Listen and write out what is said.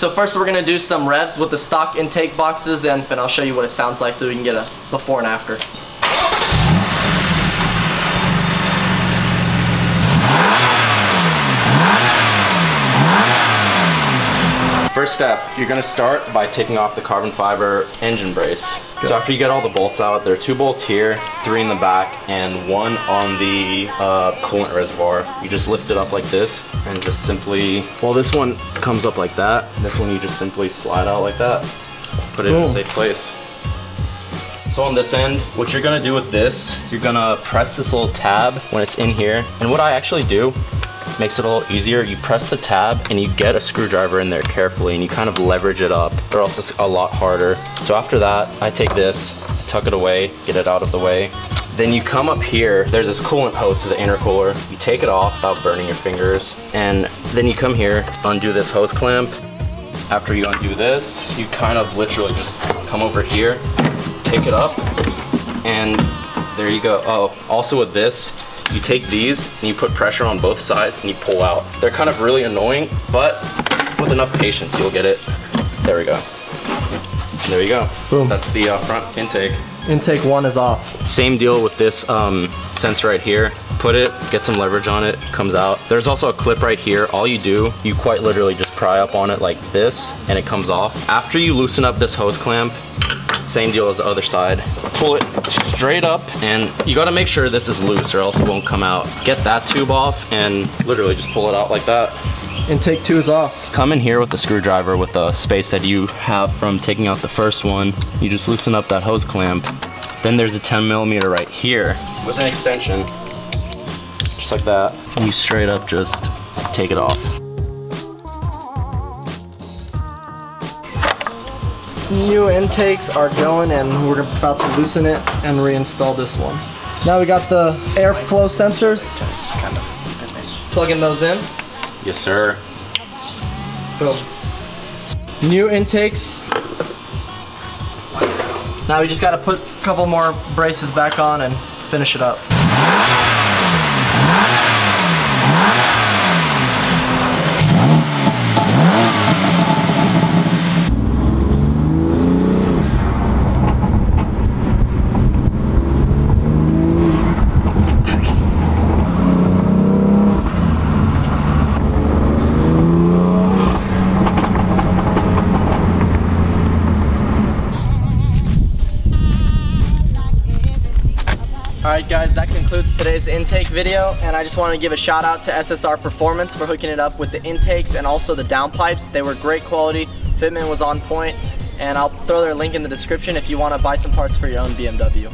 So first we're gonna do some revs with the stock intake boxes, and then I'll show you what it sounds like so we can get a before and after. First step, you're gonna start by taking off the carbon fiber engine brace. Good. So after you get all the bolts out, there are 2 bolts here, 3 in the back, and 1 on the coolant reservoir. You just lift it up like this, and just simply, well, this one comes up like that. This one you just simply slide out like that. Put it in a safe place. So on this end, what you're gonna do with this, you're gonna press this little tab when it's in here. And what I actually do, makes it a little easier. You press the tab and you get a screwdriver in there carefully and you kind of leverage it up, or else it's a lot harder. So after that, I take this, tuck it away, get it out of the way. Then you come up here, there's this coolant hose to the intercooler. You take it off without burning your fingers. And then you come here, undo this hose clamp. After you undo this, you kind of literally just come over here, pick it up, and there you go. Oh, also with this, you take these and you put pressure on both sides and you pull out. They're kind of really annoying, but with enough patience, you'll get it. There we go. There you go. Boom. That's the front intake. Intake 1 is off. Same deal with this sensor right here. Put it, get some leverage on it, comes out. There's also a clip right here. All you do, you quite literally just pry up on it like this and it comes off. After you loosen up this hose clamp, same deal as the other side. Pull it straight up, and you gotta make sure this is loose or else it won't come out. Get that tube off and literally just pull it out like that. Intake 2 is off. Come in here with the screwdriver with the space that you have from taking out the first one. You just loosen up that hose clamp. Then there's a 10mm right here with an extension, just like that. And you straight up just take it off. New intakes are going, and we're about to loosen it and reinstall this one. Now we got the airflow sensors. Plugging those in. Yes, sir. Boom. New intakes. Now we just got to put a couple more braces back on and finish it up. Alright guys, that concludes today's intake video, and I just want to give a shout out to SSR Performance for hooking it up with the intakes and also the downpipes. They were great quality, fitment was on point, and I'll throw their link in the description if you want to buy some parts for your own BMW.